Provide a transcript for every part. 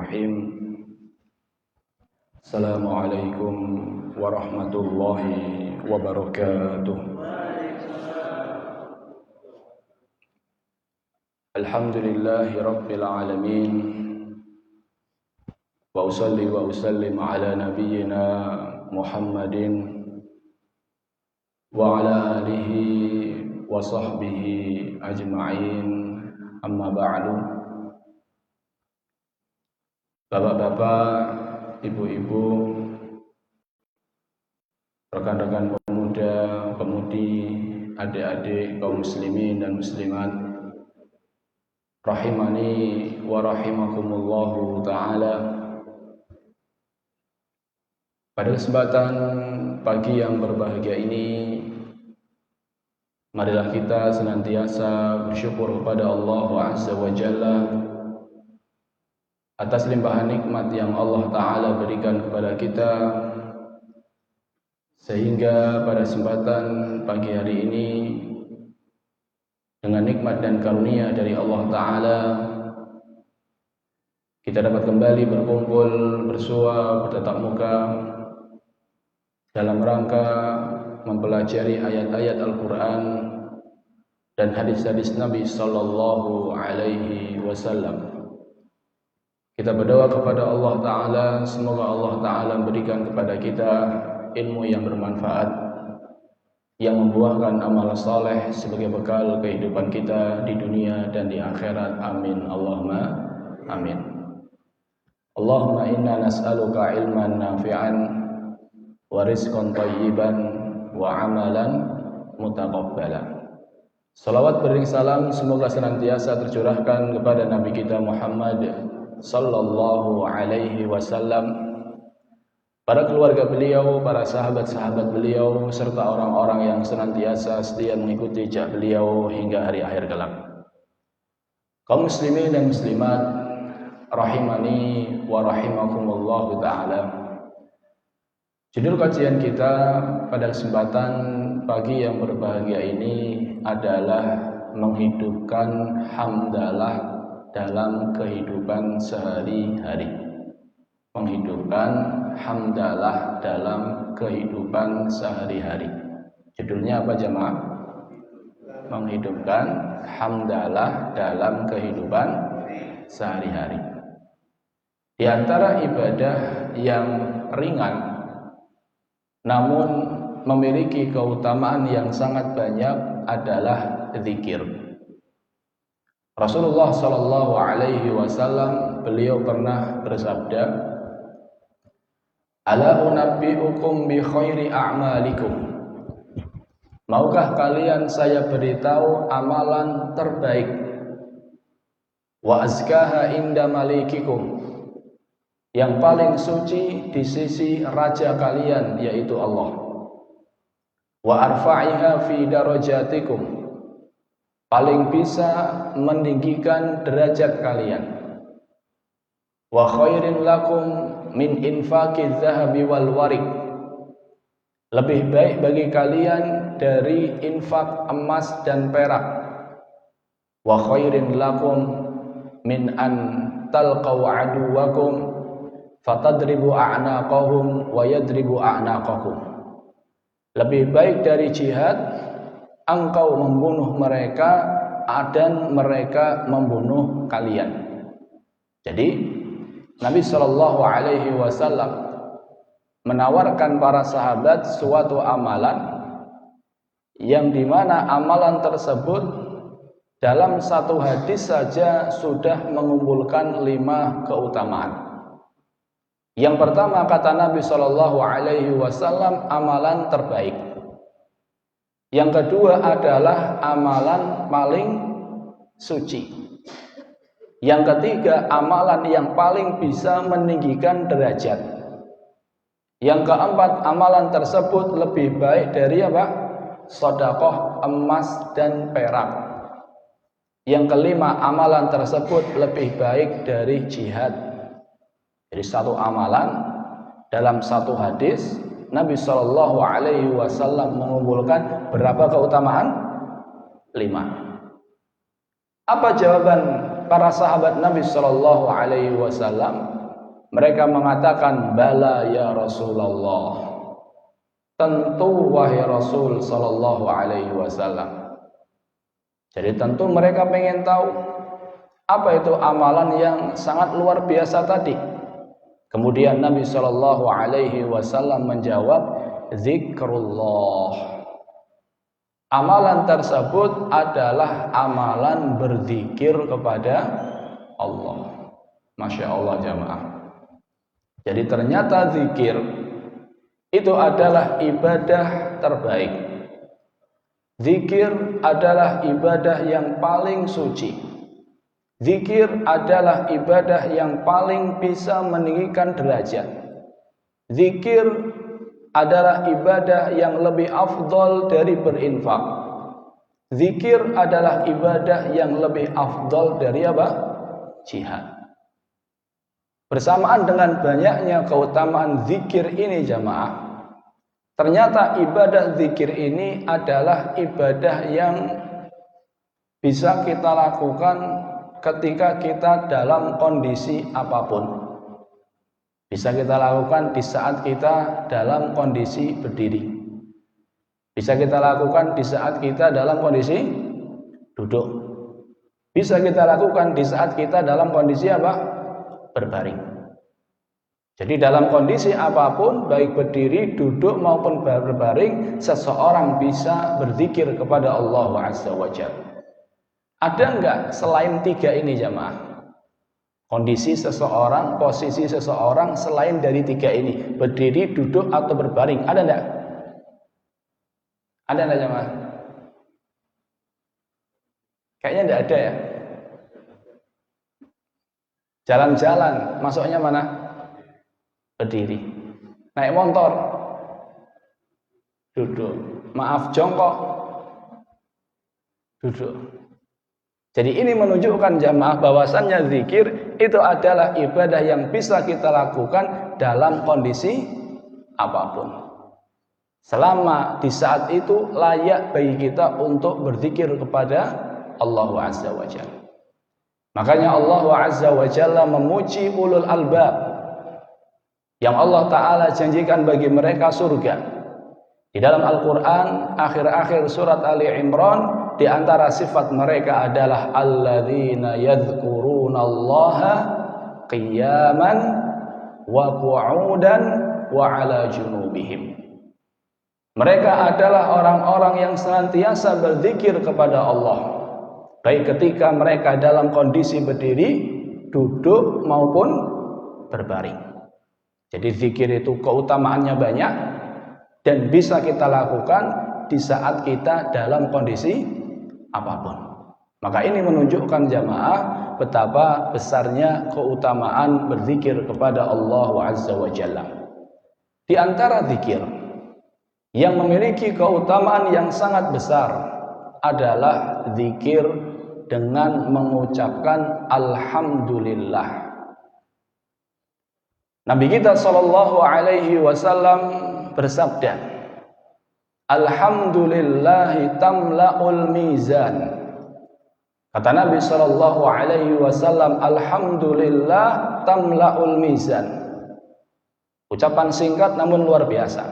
Bismillahirrahmanirrahim. Assalamualaikum warahmatullahi wabarakatuh. Alhamdulillahi rabbil alamin. Wa usalli wa usallim ala nabiyyina Muhammadin wa ala alihi wa sahbihi ajma'in. Amma ba'du. Bapak-bapak, ibu-ibu, rekan-rekan pemuda, pemudi, adik-adik kaum muslimin dan muslimat, rahimani wa rahimakumullahu ta'ala. Pada kesempatan pagi yang berbahagia ini, marilah kita senantiasa bersyukur kepada Allah Azza wa Jalla atas limpahan nikmat yang Allah Ta'ala berikan kepada kita, sehingga pada kesempatan pagi hari ini dengan nikmat dan karunia dari Allah Ta'ala kita dapat kembali berkumpul, bersua, bertatap muka dalam rangka mempelajari ayat-ayat Al-Quran dan hadis-hadis Nabi Sallallahu Alaihi Wasallam. Kita berdoa kepada Allah Ta'ala, semoga Allah Ta'ala memberikan kepada kita ilmu yang bermanfaat, yang membuahkan amal saleh sebagai bekal kehidupan kita di dunia dan di akhirat. Amin Allahumma amin. Allahumma inna nas'aluka ilman nafi'an wa rizqan thayyiban wa amalan mutaqabbala. Salawat beriring salam semoga senantiasa tercurahkan kepada Nabi kita Muhammad Sallallahu Alaihi Wasallam, para keluarga beliau, para sahabat-sahabat beliau, serta orang-orang yang senantiasa setia mengikuti jejak beliau hingga hari akhir kelak. Kaum muslimin dan muslimat, rahimani wa rahimakumullahu ta'ala. Judul kajian kita pada kesempatan pagi yang berbahagia ini adalah menghidupkan hamdalah dalam kehidupan sehari-hari. Menghidupkan hamdalah dalam kehidupan sehari-hari. Judulnya apa jemaah? Menghidupkan hamdalah dalam kehidupan sehari-hari. Di antara ibadah yang ringan namun memiliki keutamaan yang sangat banyak adalah zikir. Rasulullah Sallallahu Alaihi Wasallam beliau pernah bersabda, "Ala unabbi'ukum bi khairi a'malikum." Maukah kalian saya beritahu amalan terbaik? Wa azkaha inda malikikum, yang paling suci di sisi raja kalian yaitu Allah. Wa arfa'iha fi darajatikum, paling bisa meninggikan derajat kalian. Wa khairin lakum min infaqiz zahabi wal warik, lebih baik bagi kalian dari infak emas dan perak. Wa khairin lakum min an talqaw aduwakum fatadribu a'naqahum wa yadribu a'naqakum, lebih baik dari jihad engkau membunuh mereka dan mereka membunuh kalian. Jadi Nabi Shallallahu Alaihi Wasallam menawarkan para sahabat suatu amalan yang dimana amalan tersebut dalam satu hadis saja sudah mengumpulkan 5 keutamaan. Yang pertama kata Nabi Shallallahu Alaihi Wasallam, amalan terbaik. Yang kedua adalah amalan paling suci. Yang ketiga, amalan yang paling bisa meninggikan derajat. Yang keempat, amalan tersebut lebih baik dari apa? Sedekah emas dan perak. Yang kelima, amalan tersebut lebih baik dari jihad. Jadi satu amalan dalam satu hadis Nabi Shallallahu Alaihi Wasallam mengumpulkan berapa keutamaan? 5. Apa jawaban para sahabat Nabi Shallallahu Alaihi Wasallam? Mereka mengatakan, bala ya Rasulullah. Tentu wahai Rasul sallallahu alaihi wasallam. Jadi tentu mereka pengen tahu apa itu amalan yang sangat luar biasa tadi. Kemudian Nabi sallallahu alaihi wasallam menjawab, zikrullah. Amalan tersebut adalah amalan berzikir kepada Allah. Masya Allah jamaah. Jadi ternyata zikir itu adalah ibadah terbaik. Zikir adalah ibadah yang paling suci. Zikir adalah ibadah yang paling bisa meninggikan derajat. Zikir adalah ibadah yang lebih afdol dari berinfak. Zikir adalah ibadah yang lebih afdol dari apa? Jihad. Bersamaan dengan banyaknya keutamaan zikir ini jamaah, ternyata ibadah zikir ini adalah ibadah yang bisa kita lakukan ketika kita dalam kondisi apapun. Bisa kita lakukan di saat kita dalam kondisi berdiri. Bisa kita lakukan di saat kita dalam kondisi duduk. Bisa kita lakukan di saat kita dalam kondisi apa? Berbaring. Jadi dalam kondisi apapun, baik berdiri, duduk maupun berbaring, seseorang bisa berzikir kepada Allah Azza wa Jalla. Ada enggak selain tiga ini jamaah? Kondisi seseorang, posisi seseorang selain dari tiga ini, berdiri, duduk atau berbaring, ada enggak? Ada enggak jamaah? Kayaknya enggak ada ya. Jalan-jalan, masuknya mana? Berdiri. Naik motor, duduk. Maaf, jongkok, duduk. Jadi ini menunjukkan jamaah bahwasannya zikir itu adalah ibadah yang bisa kita lakukan dalam kondisi apapun. Selama di saat itu layak bagi kita untuk berzikir kepada Allah Azza wa Jalla. Makanya Allah Azza wa Jalla memuji ulul albab yang Allah Ta'ala janjikan bagi mereka surga. Di dalam Al-Quran, akhir-akhir surat Ali Imran, di antara sifat mereka adalah alladzina yadhkurunallaha qiyaman wa qu'udan wa ala junubihim. Mereka adalah orang-orang yang senantiasa berzikir kepada Allah, baik ketika mereka dalam kondisi berdiri, duduk maupun berbaring. Jadi zikir itu keutamaannya banyak dan bisa kita lakukan di saat kita dalam kondisi apapun. Maka ini menunjukkan jamaah betapa besarnya keutamaan berzikir kepada Allah Azza wa Jalla. Di antara zikir yang memiliki keutamaan yang sangat besar adalah zikir dengan mengucapkan alhamdulillah. Nabi kita sallallahu alaihi wasallam bersabda, alhamdulillahi tamla'ul mizan. Kata Nabi sallallahu alaihi wasallam, alhamdulillah tamla'ul mizan. Ucapan singkat namun luar biasa.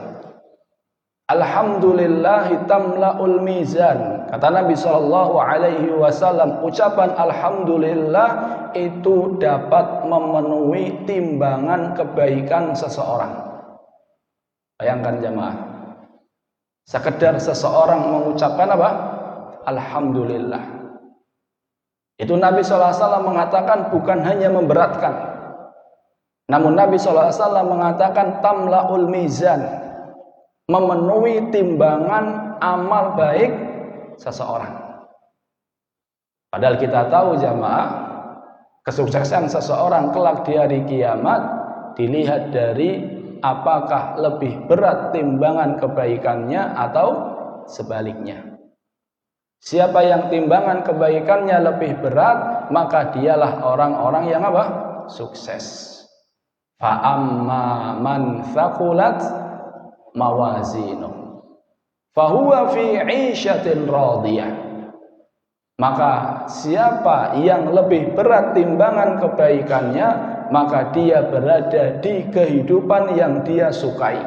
Alhamdulillahi tamla'ul mizan. Kata Nabi sallallahu alaihi wasallam, ucapan alhamdulillah itu dapat memenuhi timbangan kebaikan seseorang. Bayangkan jemaah, sekedar seseorang mengucapkan apa? Alhamdulillah. Itu Nabi sallallahu alaihi wasallam mengatakan bukan hanya memberatkan, namun Nabi sallallahu alaihi wasallam mengatakan tamla'ul mizan, memenuhi timbangan amal baik seseorang. Padahal kita tahu jamaah, kesuksesan seseorang kelak di hari kiamat dilihat dari apakah lebih berat timbangan kebaikannya atau sebaliknya. Siapa yang timbangan kebaikannya lebih berat, maka dialah orang-orang yang apa? Sukses. Fa amma man thaqulat mawazinu fahuwa fi 'ishatin radiyah. Maka siapa yang lebih berat timbangan kebaikannya, maka dia berada di kehidupan yang dia sukai,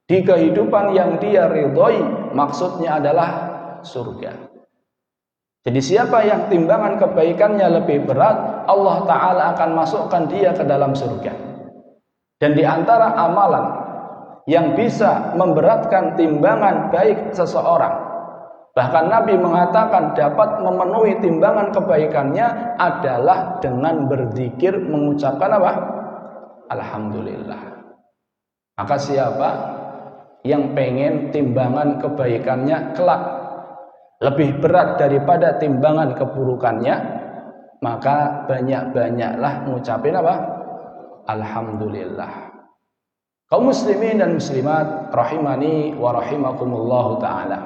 di kehidupan yang dia ridhoi, maksudnya adalah surga. Jadi siapa yang timbangan kebaikannya lebih berat, Allah Ta'ala akan masukkan dia ke dalam surga. Dan di antara amalan yang bisa memberatkan timbangan baik seseorang, bahkan Nabi mengatakan dapat memenuhi timbangan kebaikannya adalah dengan berzikir, mengucapkan apa? Alhamdulillah. Maka siapa yang pengen timbangan kebaikannya kelak lebih berat daripada timbangan keburukannya, maka banyak-banyaklah mengucapin apa? Alhamdulillah. Kaum muslimin dan muslimat rahimani wa rahimakumullah ta'ala.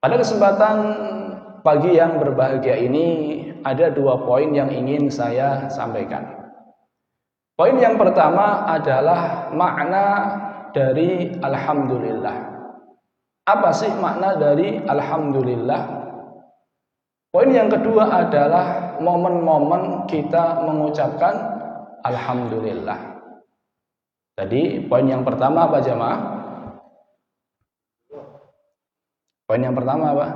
Pada kesempatan pagi yang berbahagia ini ada 2 poin yang ingin saya sampaikan. Poin yang pertama adalah makna dari alhamdulillah. Apa sih makna dari alhamdulillah? Poin yang kedua adalah momen-momen kita mengucapkan alhamdulillah. Tadi poin yang pertama apa jamaah? Poin yang pertama apa?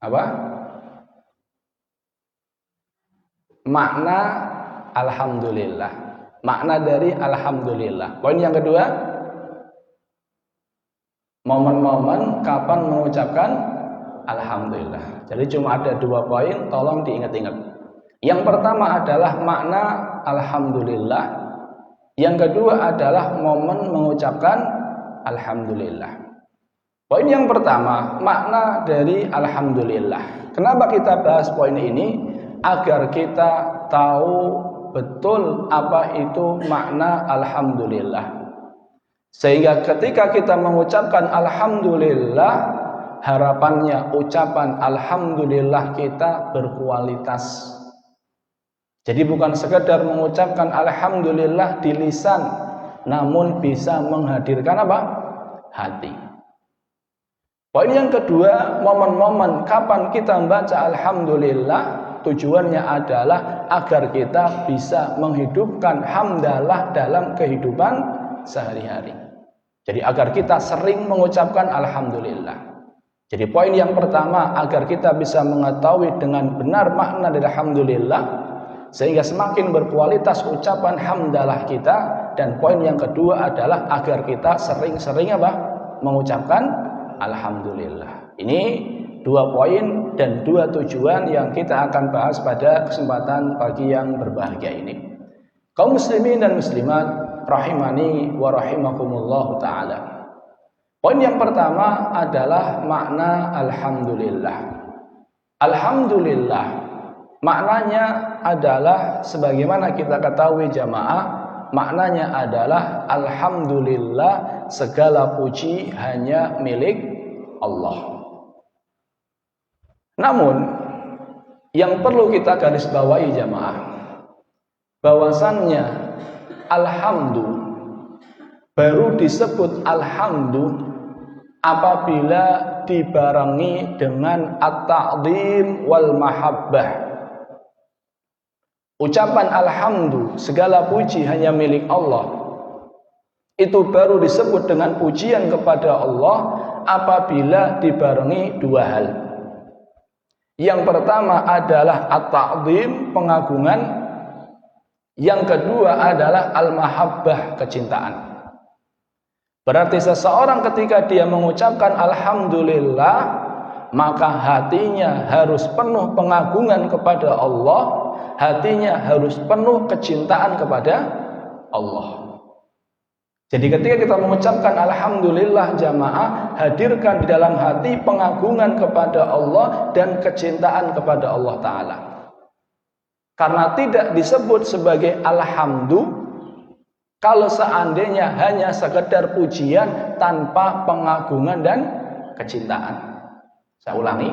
Apa? Makna alhamdulillah. Makna dari alhamdulillah. Poin yang kedua, momen-momen kapan mengucapkan alhamdulillah. Jadi cuma ada 2 poin, tolong diingat-ingat. Yang pertama adalah makna alhamdulillah. Yang kedua adalah momen mengucapkan alhamdulillah. Poin yang pertama, makna dari alhamdulillah. Kenapa kita bahas poin ini? Agar kita tahu betul apa itu makna alhamdulillah. Sehingga ketika kita mengucapkan alhamdulillah, harapannya ucapan alhamdulillah kita berkualitas. Jadi bukan sekedar mengucapkan alhamdulillah di lisan, namun bisa menghadirkan apa? Hati. Poin yang kedua, momen-momen kapan kita membaca alhamdulillah, tujuannya adalah agar kita bisa menghidupkan hamdalah dalam kehidupan sehari-hari. Jadi agar kita sering mengucapkan alhamdulillah. Jadi poin yang pertama, agar kita bisa mengetahui dengan benar makna dari alhamdulillah, sehingga semakin berkualitas ucapan hamdalah kita. Dan poin yang kedua adalah agar kita sering-sering apa? Mengucapkan alhamdulillah. Ini 2 poin dan 2 tujuan yang kita akan bahas pada kesempatan pagi yang berbahagia ini. Kaum muslimin dan muslimat rahimani wa rahimakumullah ta'ala. Poin yang pertama adalah makna alhamdulillah. Alhamdulillah maknanya adalah sebagaimana kita ketahui jamaah, maknanya adalah alhamdulillah, segala puji hanya milik Allah. Namun yang perlu kita garis bawahi jamaah, bahwasannya alhamdu baru disebut alhamdu apabila dibarengi dengan at-ta'zim wal mahabbah. Ucapan alhamdu, segala puji hanya milik Allah, itu baru disebut dengan pujian kepada Allah apabila dibarengi 2 hal. Yang pertama adalah at-ta'zim, pengagungan. Yang kedua adalah al-mahabbah, kecintaan. Berarti seseorang ketika dia mengucapkan alhamdulillah, maka hatinya harus penuh pengagungan kepada Allah, hatinya harus penuh kecintaan kepada Allah. Jadi ketika kita mengucapkan alhamdulillah jamaah, hadirkan di dalam hati pengagungan kepada Allah dan kecintaan kepada Allah Ta'ala. Karena tidak disebut sebagai alhamdu kalau seandainya hanya sekedar pujian tanpa pengagungan dan kecintaan. Saya ulangi,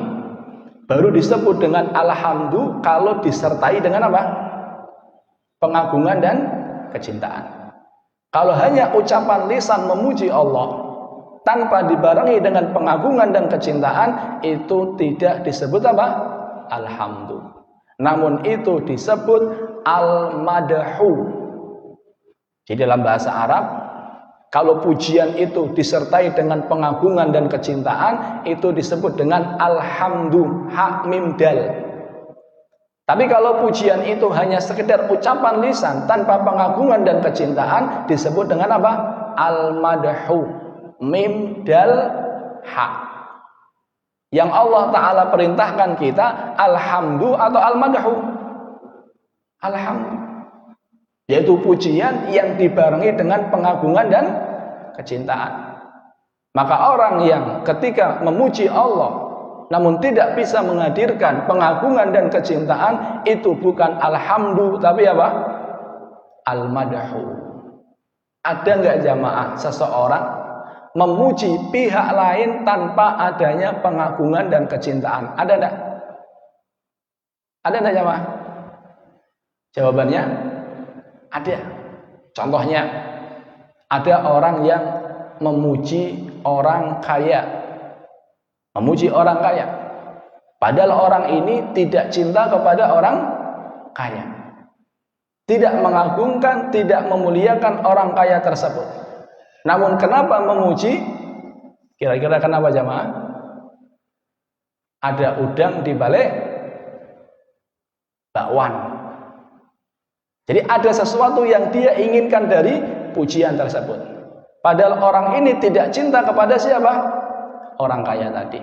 baru disebut dengan alhamdu kalau disertai dengan apa? Pengagungan dan kecintaan. Kalau hanya ucapan lisan memuji Allah tanpa dibarengi dengan pengagungan dan kecintaan, itu tidak disebut apa? Alhamdu. namun itu disebut al-madhu. Di dalam bahasa Arab, kalau pujian itu disertai dengan pengagungan dan kecintaan, itu disebut dengan alhamdu, ha mim dal. Tapi kalau pujian itu hanya sekedar ucapan lisan tanpa pengagungan dan kecintaan, disebut dengan apa? Al-madhu, mim dal ha. Yang Allah Ta'ala perintahkan kita alhamdu atau al-madhu. Alhamdu, yaitu pujian yang dibarengi dengan pengagungan dan kecintaan. Maka orang yang ketika memuji Allah namun tidak bisa menghadirkan pengagungan dan kecintaan, itu bukan alhamdu tapi apa? Al-madhu. Ada enggak jamaah seseorang memuji pihak lain tanpa adanya pengagungan dan kecintaan? Ada enggak? Ada enggak jamaah? Jawabannya ada. Contohnya, ada orang yang memuji orang kaya. Memuji orang kaya, padahal orang ini tidak cinta kepada orang kaya, tidak mengagungkan, tidak memuliakan orang kaya tersebut. Namun kenapa memuji? Kira-kira kenapa jamaah? Ada udang di balik bakwan. Jadi ada sesuatu yang dia inginkan dari pujian tersebut. Padahal orang ini tidak cinta kepada siapa? Orang kaya tadi.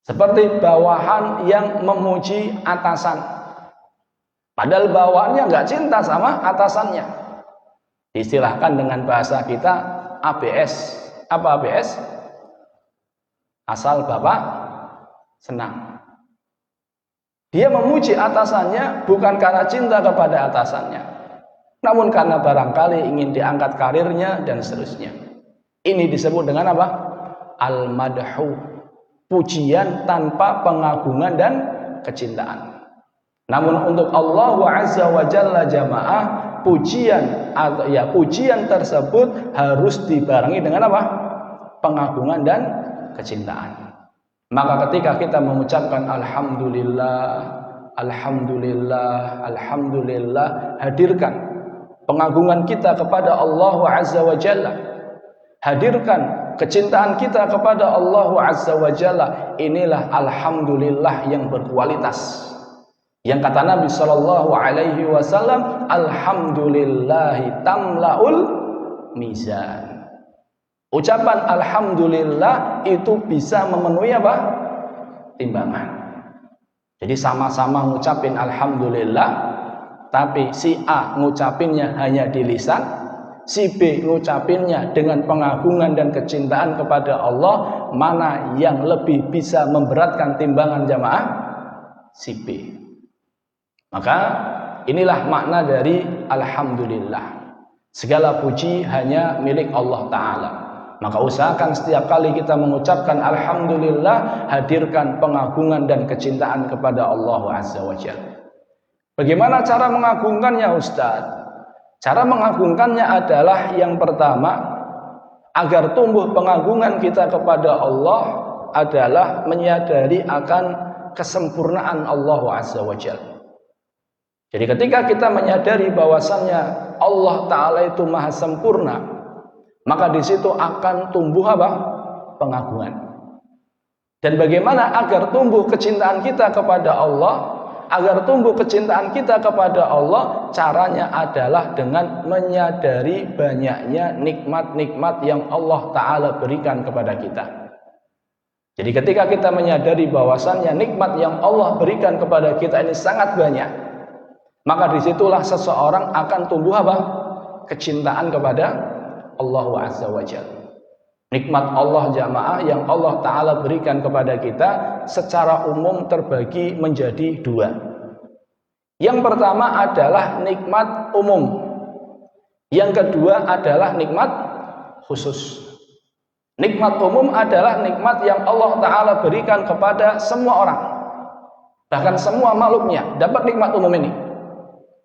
Seperti bawahan yang memuji atasan, padahal bawahannya nggak cinta sama atasannya. Istilahkan dengan bahasa kita ABS. Apa ABS? Asal bapak senang. Dia memuji atasannya bukan karena cinta kepada atasannya, namun karena barangkali ingin diangkat karirnya dan seterusnya. Ini disebut dengan apa? Al-madhu, pujian tanpa pengagungan dan kecintaan. Namun untuk Allah Azza wa Jalla jamaah, pujian atau ya pujian tersebut harus dibarengi dengan apa? Pengagungan dan kecintaan. Maka ketika kita mengucapkan alhamdulillah, alhamdulillah, alhamdulillah, hadirkan pengagungan kita kepada Allah Azza wa Jalla. Hadirkan kecintaan kita kepada Allah Azza wa Jalla. Inilah alhamdulillah yang berkualitas. Yang kata Nabi sallallahu alaihi wasallam, alhamdulillahi tamlaul mizan. Ucapan alhamdulillah itu bisa memenuhi apa? Timbangan. Jadi sama-sama ngucapin alhamdulillah, tapi si A ngucapinnya hanya di lisan, si B ngucapinnya dengan pengagungan dan kecintaan kepada Allah. Mana yang lebih bisa memberatkan timbangan jamaah? Si B. Maka inilah makna dari alhamdulillah. Segala puji hanya milik Allah Ta'ala. Maka usahakan setiap kali kita mengucapkan alhamdulillah, hadirkan pengagungan dan kecintaan kepada Allah Azza wa Jalla. Bagaimana cara mengagungkannya Ustaz? Cara mengagungkannya adalah yang pertama, agar tumbuh pengagungan kita kepada Allah adalah menyadari akan kesempurnaan Allah Azza wa Jalla. Jadi ketika kita menyadari bahwasannya Allah Ta'ala itu maha sempurna, maka di situ akan tumbuh apa? Pengagungan. Dan bagaimana agar tumbuh kecintaan kita kepada Allah? Agar tumbuh kecintaan kita kepada Allah, caranya adalah dengan menyadari banyaknya nikmat-nikmat yang Allah Ta'ala berikan kepada kita. Jadi ketika kita menyadari bahwasannya nikmat yang Allah berikan kepada kita ini sangat banyak, maka disitulah seseorang akan tumbuh apa? Kecintaan kepada Allah Azza wa Jalla. Nikmat Allah jamaah yang Allah Ta'ala berikan kepada kita secara umum terbagi menjadi dua. Yang pertama adalah nikmat umum. Yang kedua adalah nikmat khusus. Nikmat umum adalah nikmat yang Allah Ta'ala berikan kepada semua orang. Bahkan semua makhluknya dapat nikmat umum ini.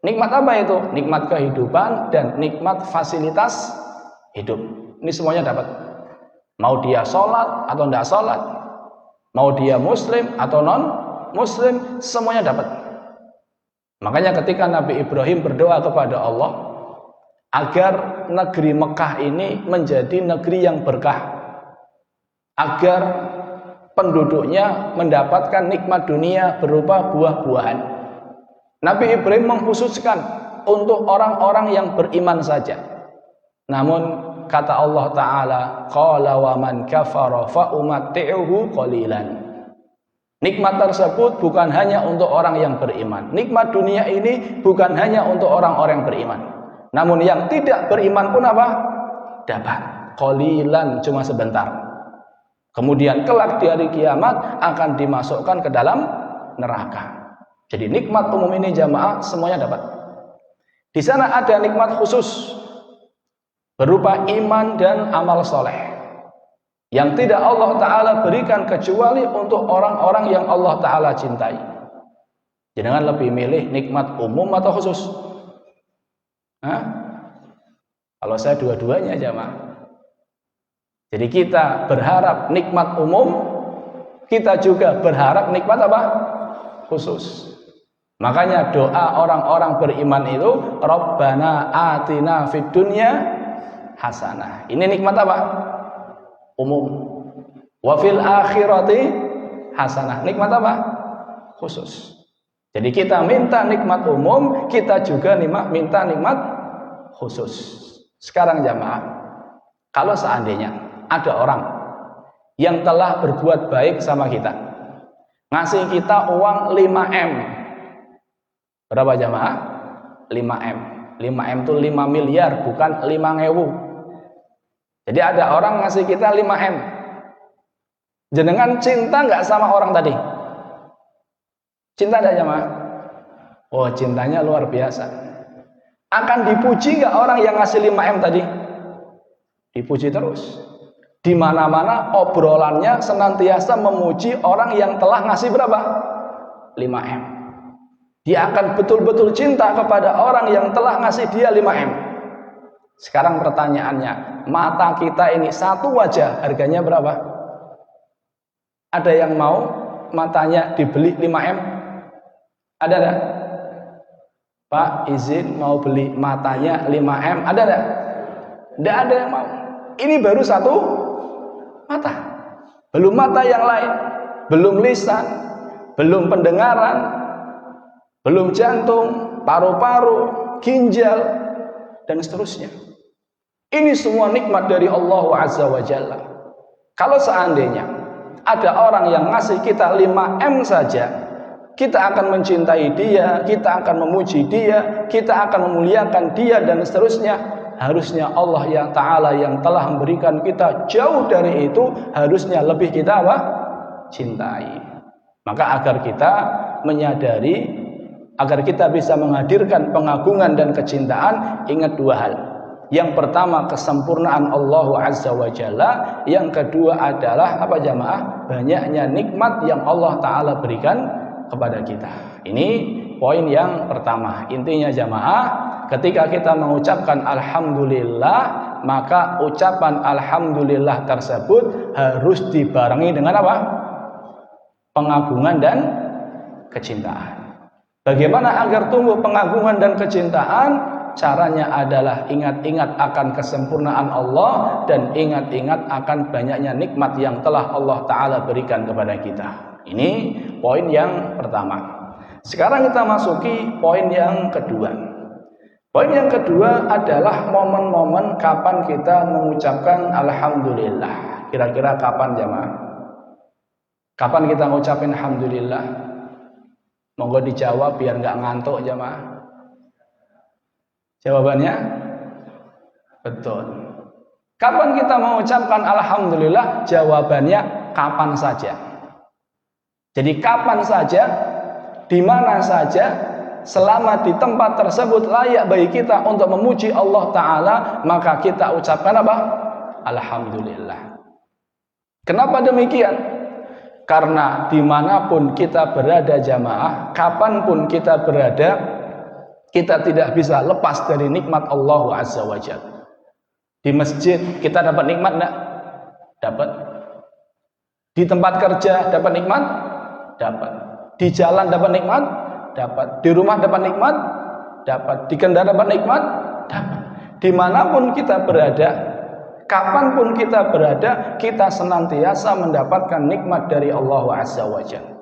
Nikmat apa itu? Nikmat kehidupan dan nikmat fasilitas hidup. Ini semuanya dapat. Mau dia sholat atau tidak sholat, mau dia muslim atau non Muslim, semuanya dapat. Makanya ketika Nabi Ibrahim berdoa kepada Allah agar negeri Mekah ini menjadi negeri yang berkah, agar penduduknya mendapatkan nikmat dunia berupa buah-buahan, Nabi Ibrahim mengkhususkan untuk orang-orang yang beriman saja. Namun kata Allah Ta'ala, qala wa man kafara fa umatti'uhu qalilan. Nikmat tersebut bukan hanya untuk orang yang beriman. Nikmat dunia ini bukan hanya untuk orang-orang yang beriman. Namun yang tidak beriman pun apa? Dapat. Qalilan, cuma sebentar. Kemudian kelak di hari kiamat akan dimasukkan ke dalam neraka. Jadi nikmat umum ini jamaah semuanya dapat. Di sana ada nikmat khusus berupa iman dan amal soleh yang tidak Allah Ta'ala berikan kecuali untuk orang-orang yang Allah Ta'ala cintai. Jangan lebih milih nikmat umum atau khusus. Kalau saya dua-duanya jamaah. Jadi kita berharap nikmat umum, kita juga berharap nikmat apa? Khusus. Makanya doa orang-orang beriman itu Rabbana atina fid dunya hasanah. Ini nikmat apa? Umum. Wa fil akhirati hasanah. Nikmat apa? Khusus. Jadi kita minta nikmat umum, kita juga minta nikmat khusus. Sekarang jamaah, kalau seandainya ada orang yang telah berbuat baik sama kita, ngasih kita uang 5M. Berapa jamaah? 5M. 5M itu 5 miliar, bukan 5.000. Jadi ada orang ngasih kita 5M. Jenengan cinta nggak sama orang tadi? Cinta ada jamaah? Oh, cintanya luar biasa. Akan dipuji nggak orang yang ngasih 5M tadi? Dipuji terus. Di mana-mana obrolannya senantiasa memuji orang yang telah ngasih berapa? 5M. Dia akan betul-betul cinta kepada orang yang telah ngasih dia 5M. Sekarang pertanyaannya, mata kita ini satu wajah harganya berapa? Ada yang mau matanya dibeli 5M? Ada enggak? Pak, izin mau beli matanya 5M, ada enggak? Enggak ada yang mau. Ini baru satu mata. Belum mata yang lain, belum lisan, belum pendengaran, belum jantung, paru-paru, ginjal, dan seterusnya. Ini semua nikmat dari Allah Azza wa Jalla. Kalau seandainya ada orang yang ngasih kita 5M saja, kita akan mencintai dia, kita akan memuji dia, kita akan memuliakan dia, dan seterusnya. Harusnya Allah yang Ta'ala yang telah memberikan kita jauh dari itu, harusnya lebih kita apa? Cintai. Maka agar kita menyadari, agar kita bisa menghadirkan pengagungan dan kecintaan, ingat dua hal. Yang pertama, kesempurnaan Allah Azza wa Jalla. Yang kedua adalah apa jamaah? Banyaknya nikmat yang Allah Ta'ala berikan kepada kita. Ini poin yang pertama. Intinya jamaah, ketika kita mengucapkan Alhamdulillah, maka ucapan Alhamdulillah tersebut harus dibarengi dengan apa? Pengagungan dan kecintaan. Bagaimana agar tumbuh pengagungan dan kecintaan? Caranya adalah ingat-ingat akan kesempurnaan Allah dan ingat-ingat akan banyaknya nikmat yang telah Allah Ta'ala berikan kepada kita. Ini poin yang pertama. Sekarang kita masuki poin yang kedua. Poin yang kedua adalah momen-momen kapan kita mengucapkan Alhamdulillah. Kira-kira kapan jamaah? Kapan kita mengucapkan Alhamdulillah? Monggo dijawab biar nggak ngantuk jamaah. Jawabannya betul. Kapan kita mengucapkan Alhamdulillah? Jawabannya kapan saja. Jadi kapan saja, di mana saja, selama di tempat tersebut layak bagi kita untuk memuji Allah Ta'ala, maka kita ucapkan apa? Alhamdulillah. Kenapa demikian? Karena dimanapun kita berada jamaah, kapanpun kita berada, kita tidak bisa lepas dari nikmat Allah Azza wa Jalla. Di masjid kita dapat nikmat enggak? Dapat. Di tempat kerja dapat nikmat? Dapat. Di jalan dapat nikmat, dapat. Di rumah dapat nikmat, dapat. Di kendaraan dapat nikmat, dapat. Dimanapun kita berada, kapanpun kita berada, kita senantiasa mendapatkan nikmat dari Allah Azza wa Jalla.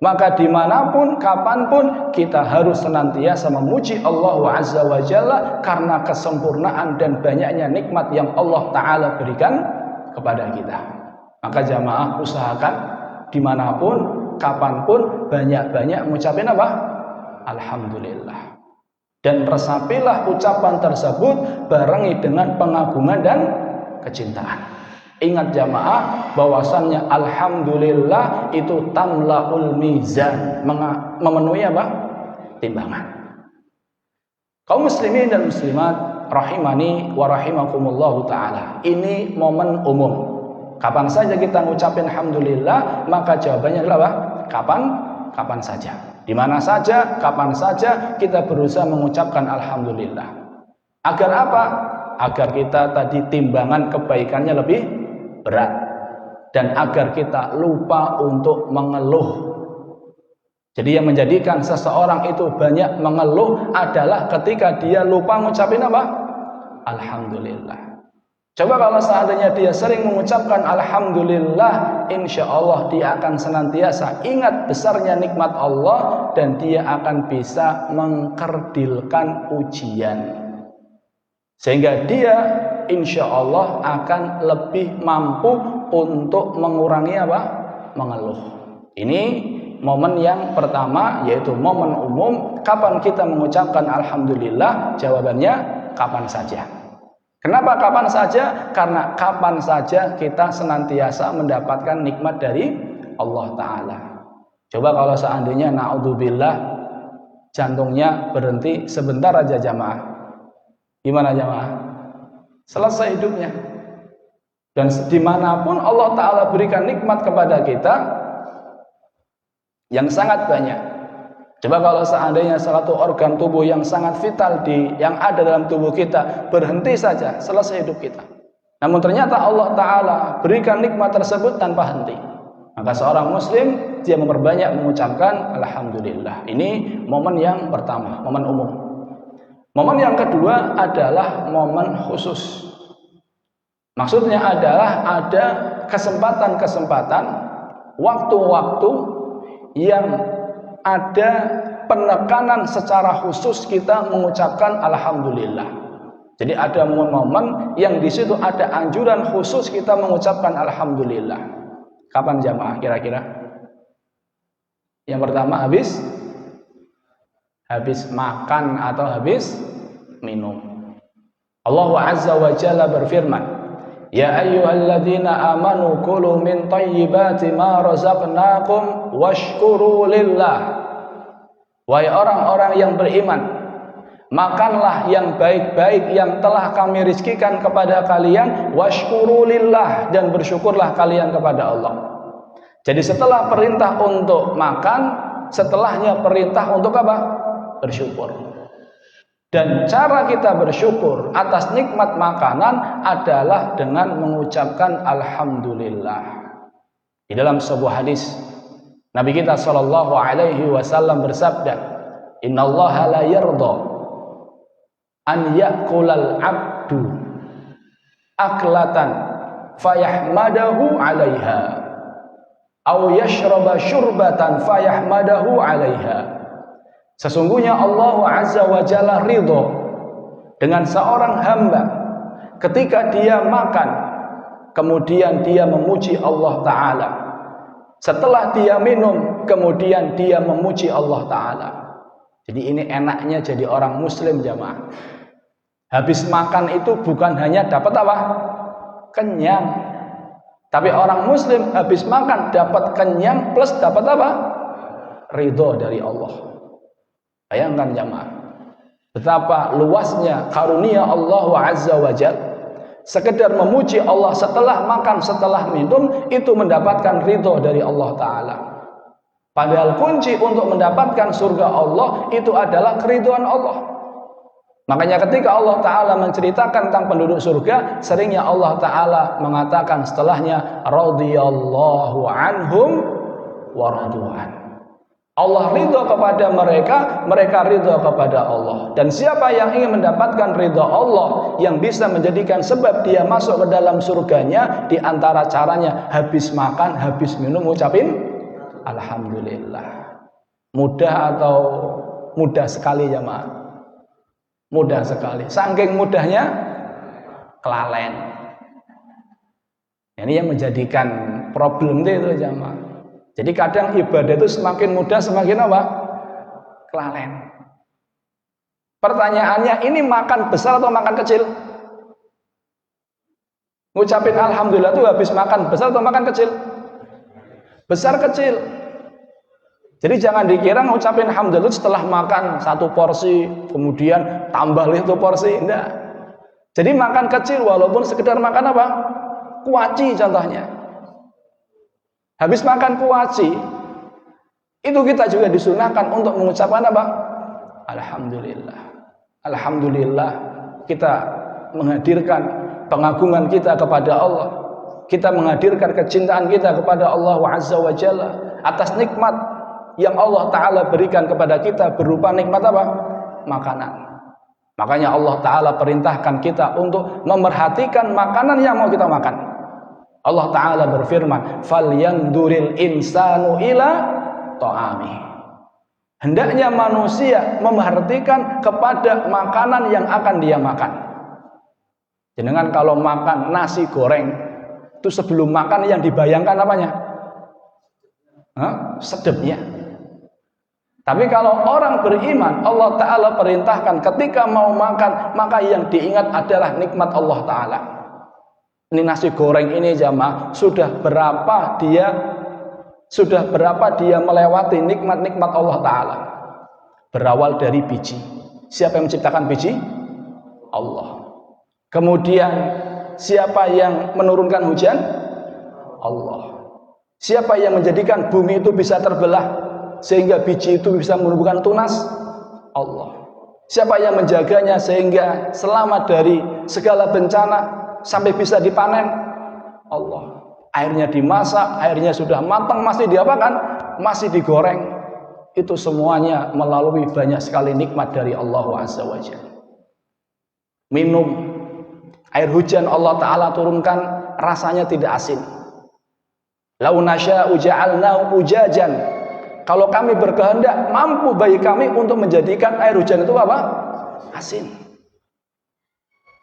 Maka dimanapun, kapanpun, kita harus senantiasa memuji Allah Azza wa Jalla karena kesempurnaan dan banyaknya nikmat yang Allah Ta'ala berikan kepada kita. Maka jamaah usahakan dimanapun, kapanpun, banyak-banyak mengucapkan apa? Alhamdulillah. Dan resapilah ucapan tersebut barengi dengan pengagungan dan kecintaan. Ingat jamaah bahwasannya alhamdulillah itu tamlaul mizan, memenuhi apa? Timbangan. Kaum muslimin dan muslimat rahimani wa rahimakumullahu taala. Ini momen umum. Kapan saja kita ngucapin alhamdulillah, maka jawabannya adalah apa? Kapan? Kapan saja. Di mana saja, kapan saja kita berusaha mengucapkan alhamdulillah. Agar apa? Agar kita tadi timbangan kebaikannya lebih berat, dan agar kita lupa untuk mengeluh. Jadi yang menjadikan seseorang itu banyak mengeluh adalah ketika dia lupa ngucapin apa? Alhamdulillah. Coba kalau seandainya dia sering mengucapkan alhamdulillah, insya Allah dia akan senantiasa ingat besarnya nikmat Allah dan dia akan bisa mengkerdilkan ujian. Sehingga dia insya Allah akan lebih mampu untuk mengurangi apa? Mengeluh. Ini momen yang pertama, yaitu momen umum. Kapan kita mengucapkan alhamdulillah? Jawabannya kapan saja. Kenapa kapan saja? Karena kapan saja kita senantiasa mendapatkan nikmat dari Allah Ta'ala. Coba kalau seandainya na'udzubillah jantungnya berhenti sebentar aja jamaah, gimana jamaah? Selesai hidupnya. Dan dimanapun Allah Ta'ala berikan nikmat kepada kita yang sangat banyak. Coba kalau seandainya suatu organ tubuh yang sangat vital yang ada dalam tubuh kita berhenti saja, selesai hidup kita. Namun ternyata Allah Ta'ala berikan nikmat tersebut tanpa henti. Maka seorang muslim dia memperbanyak mengucapkan alhamdulillah. Ini momen yang pertama, momen umum. Momen yang kedua adalah momen khusus. Maksudnya adalah ada kesempatan-kesempatan, waktu-waktu yang ada penekanan secara khusus kita mengucapkan alhamdulillah. Jadi ada momen-momen yang di situ ada anjuran khusus kita mengucapkan alhamdulillah. Kapan jamaah kira-kira? Yang pertama habis makan atau habis minum. Allah Azza wa Jalla berfirman, ya ayyuhalladzina amanu kulu min thayyibati ma razaqnakum washkuru lillah. Wahai orang-orang yang beriman, makanlah yang baik-baik yang telah kami rizkikan kepada kalian, washkuru lillah, dan bersyukurlah kalian kepada Allah. Jadi setelah perintah untuk makan, setelahnya perintah untuk apa? Bersyukur. Dan cara kita bersyukur atas nikmat makanan adalah dengan mengucapkan alhamdulillah. Di dalam sebuah hadis Nabi kita sallallahu alaihi wasallam bersabda, "Innallaha la yarda an ya'kulal 'abdu aklatan fayahmadahu 'alaiha aw yashraba syurbatan fayahmadahu 'alaiha." Sesungguhnya Allah Azza wa Jalla ridho dengan seorang hamba ketika dia makan kemudian dia memuji Allah Ta'ala, setelah dia minum kemudian dia memuji Allah Ta'ala. Jadi ini enaknya jadi orang muslim jamaah. Habis makan itu bukan hanya dapat apa? Kenyang. Tapi orang muslim habis makan dapat kenyang plus dapat apa? Ridho dari Allah. Bayangkan jamaah, betapa luasnya karunia Allah Azza wa Jalla. Sekedar memuji Allah setelah makan, setelah minum, itu mendapatkan ridho dari Allah Ta'ala. Padahal kunci untuk mendapatkan surga Allah itu adalah keridhaan Allah. Makanya ketika Allah Ta'ala menceritakan tentang penduduk surga, seringnya Allah Ta'ala mengatakan setelahnya radhiyallahu anhum wa radu'an. Allah ridho kepada mereka, mereka ridho kepada Allah. Dan siapa yang ingin mendapatkan ridho Allah, yang bisa menjadikan sebab dia masuk ke dalam surganya, di antara caranya habis makan, habis minum ucapin alhamdulillah. Mudah atau mudah sekali ya jemaah? Mudah sekali. Saking mudahnya kelalen. Ini yang menjadikan problem itu jemaah. Jadi kadang ibadah itu semakin mudah semakin apa? Kelalen. Pertanyaannya, ini makan besar atau makan kecil? Ngucapin alhamdulillah itu habis makan besar atau makan kecil? Besar kecil. Jadi jangan dikira ngucapin alhamdulillah setelah makan satu porsi kemudian tambah lagi satu porsi, enggak. Jadi makan kecil walaupun sekedar makan apa? Kuaci contohnya. Habis makan kuaci, itu kita juga disunahkan untuk mengucapkan apa? Alhamdulillah. Alhamdulillah, kita menghadirkan pengagungan kita kepada Allah. Kita menghadirkan kecintaan kita kepada Allah Azza wa Jalla atas nikmat yang Allah Ta'ala berikan kepada kita berupa nikmat apa? Makanan. Makanya Allah Ta'ala perintahkan kita untuk memerhatikan makanan yang mau kita makan. Allah Ta'ala berfirman, "Falyanduril insanu ila ta'ami." Hendaknya manusia memerhatikan kepada makanan yang akan dia makan. Jenengan kalau makan nasi goreng, itu sebelum makan yang dibayangkan apanya? Sedapnya. Tapi kalau orang beriman, Allah Ta'ala perintahkan ketika mau makan, maka yang diingat adalah nikmat Allah Ta'ala. Ini nasi goreng ini jamaah, sudah berapa dia melewati nikmat-nikmat Allah Ta'ala. Berawal dari biji. Siapa yang menciptakan biji? Allah. Kemudian siapa yang menurunkan hujan? Allah. Siapa yang menjadikan bumi itu bisa terbelah sehingga biji itu bisa menumbuhkan tunas? Allah. Siapa yang menjaganya sehingga selamat dari segala bencana sampai bisa dipanen? Allah. Airnya dimasak, airnya sudah matang, masih diapakan? Masih digoreng. Itu semuanya melalui banyak sekali nikmat dari Allah Azza wa Jalla. Minum air hujan Allah Ta'ala turunkan, rasanya tidak asin. Lau nasya'u ja'alnahu ujajan. Kalau kami berkehendak, mampu bagi kami untuk menjadikan air hujan itu apa? Asin.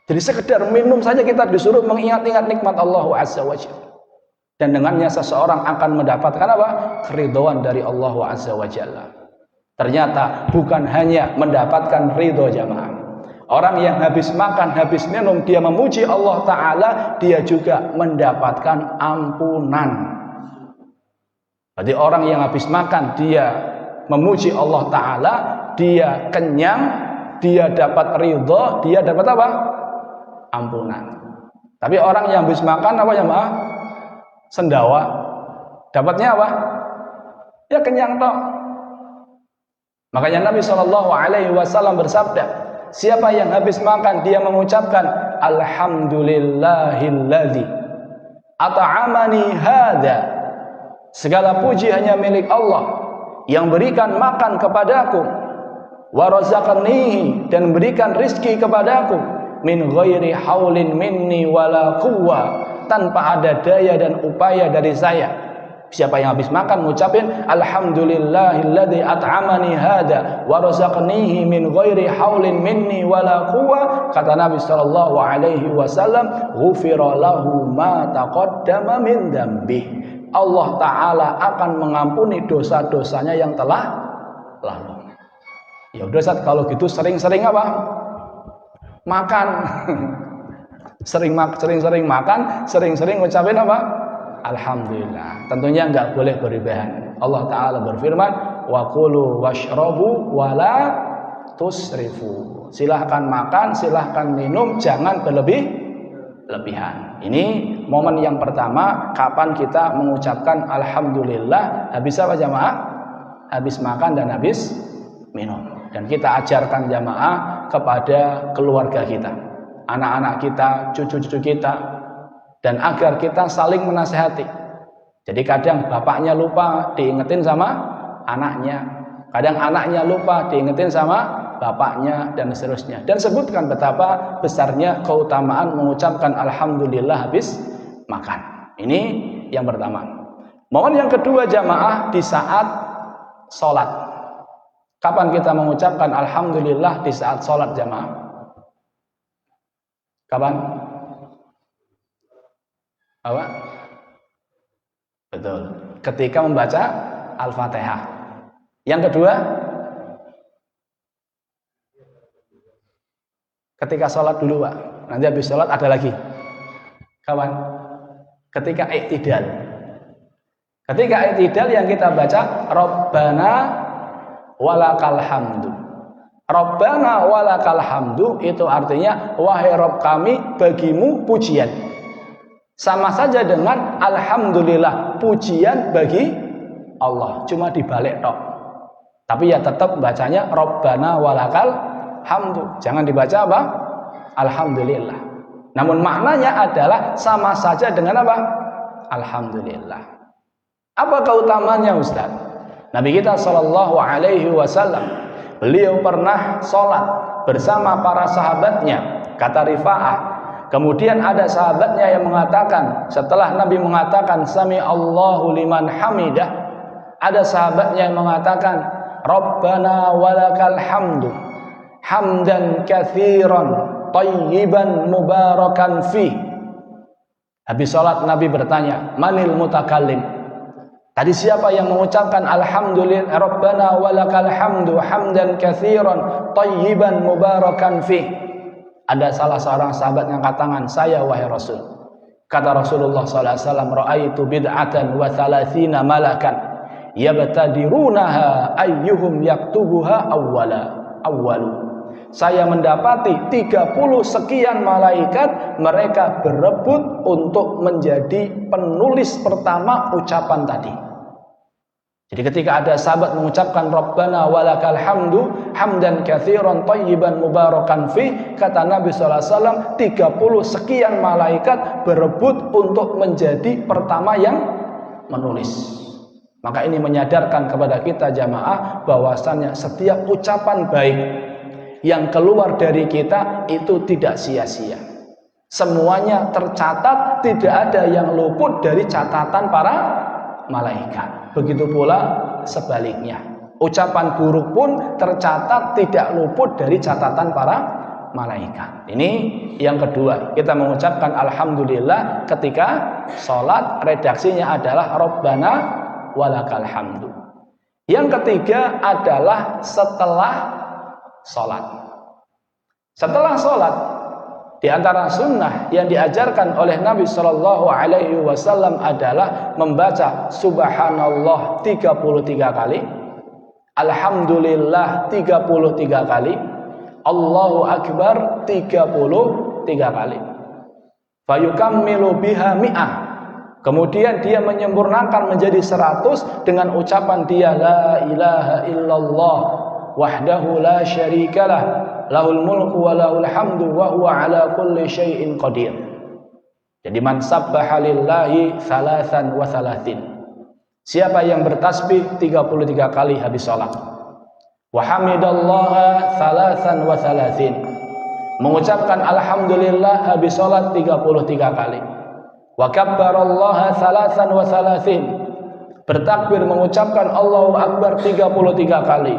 Jadi sekedar minum saja kita disuruh mengingat-ingat nikmat Allah Azza wa Jalla. Dan dengannya seseorang akan mendapatkan apa? Keridhaan dari Allah Azza wa Jalla. Ternyata bukan hanya mendapatkan ridho jamaah. Orang yang habis makan, habis minum, dia memuji Allah Ta'ala, dia juga mendapatkan ampunan. Jadi orang yang habis makan, dia memuji Allah Ta'ala, dia kenyang, dia dapat ridho, dia dapat apa? Ampunan. Tapi orang yang habis makan apa ya maaf? Sendawa. Dapatnya apa? Ya kenyang toh. Makanya Nabi SAW bersabda, siapa yang habis makan dia mengucapkan alhamdulillahilladzi at'amani hadza. Segala puji hanya milik Allah yang berikan makan kepadaku, wa razaqanihi, dan berikan rizki kepadaku, min ghairi haulin minni wala quwwa, tanpa ada daya dan upaya dari saya. Siapa yang habis makan mengucapin alhamdulillahilladzi at'amani hadza wa razaqanihi min ghairi haulin minni wala quwwa, kata Nabi sallallahu alaihi wasallam, ghufira lahu ma taqaddama min dzambih. Allah Ta'ala akan mengampuni dosa-dosanya yang telah lalu. Ya udah Ustaz, kalau gitu sering-sering apa? Makan. Sering-sering makan, sering-sering ngucapin apa? Alhamdulillah. Tentunya enggak boleh berlebihan. Allah Ta'ala berfirman, wa kulu washrabu wala tusrifu. Silahkan makan, silahkan minum, jangan berlebihan. Ini momen yang pertama kapan kita mengucapkan alhamdulillah habis apa jamaah? Habis makan dan habis minum. Dan kita ajarkan jamaah kepada keluarga kita, anak-anak kita, cucu-cucu kita, dan agar kita saling menasehati. Jadi kadang bapaknya lupa diingetin sama anaknya. Kadang anaknya lupa diingetin sama bapaknya dan seterusnya. Dan sebutkan betapa besarnya keutamaan mengucapkan alhamdulillah habis makan. Ini yang pertama. Mohon yang kedua jamaah di saat sholat. Kapan kita mengucapkan alhamdulillah di saat sholat jamaah? Kapan? Apa? Betul. Ketika membaca Al-Fatihah. Yang kedua, ketika sholat dulu Pak. Nanti habis sholat ada lagi. Kapan? Ketika i'tidal. Ketika i'tidal yang kita baca Rabbana walakal hamdu. Rabbana walakal hamdu itu artinya wahai Rabb kami bagimu pujian. Sama saja dengan alhamdulillah, pujian bagi Allah, cuma dibalik tok. Tapi ya tetap bacanya Rabbana walakal hamdu. Jangan dibaca apa? Alhamdulillah. Namun maknanya adalah sama saja dengan apa? Alhamdulillah. Apa keutamanya Ustaz? Nabi kita sallallahu alaihi wasallam, beliau pernah sholat bersama para sahabatnya, kata Rifa'ah. Kemudian ada sahabatnya yang mengatakan, setelah Nabi mengatakan Sami Allahu liman hamidah, ada sahabatnya yang mengatakan Rabbana walakal hamdu hamdan katsiran thayyiban mubarakan fi. Habis sholat Nabi bertanya, manil mutakallim? Tadi siapa yang mengucapkan alhamdulillah Rabbana walakal hamdu hamdan katsiran thayyiban mubarakan fi? Ada salah seorang sahabat yang katakan, saya wahai Rasul. Kata Rasulullah SAW, ra'aitu bid'atan wa thalathina malakan yabtadirunaha ayyuhum yaktubuha awwalu. Saya mendapati 30 sekian malaikat, mereka berebut untuk menjadi penulis pertama ucapan tadi. Jadi ketika ada sahabat mengucapkan Rabbana walakal hamdu hamdan katsiran thayyiban mubarakan fi, kata Nabi SAW 30 sekian malaikat berebut untuk menjadi pertama yang menulis. Maka ini menyadarkan kepada kita jamaah bahwasannya setiap ucapan baik yang keluar dari kita itu tidak sia-sia. Semuanya tercatat, tidak ada yang luput dari catatan para malaikat. Begitu pula sebaliknya. Ucapan buruk pun tercatat, tidak luput dari catatan para malaikat. Ini yang kedua. Kita mengucapkan alhamdulillah ketika sholat, redaksinya adalah Rabbana walakal hamdu. Yang ketiga adalah setelah sholat. Setelah sholat, di antara sunnah yang diajarkan oleh Nabi Shallallahu Alaihi Wasallam adalah membaca Subhanallah 33 kali, Alhamdulillah 33 kali, Allahu Akbar 33 kali. Fayukammilu biha mi'ah. Kemudian dia menyempurnakan menjadi 100 dengan ucapan dia la ilaha illallah wahdahu la syarikalah lahul mulku wa lahul hamdu wa huwa ala kulli syai'in qadir. Jadi man sabbaha lillahi thalathan wa thalathin. Siapa yang bertasbih 33 kali habis salat. Wa hamidallaha thalathan wa thalathin. Mengucapkan alhamdulillah habis salat 33 kali. Wa kabbarallaha thalathan wa thalathin. Bertakbir mengucapkan Allahu Akbar 33 kali.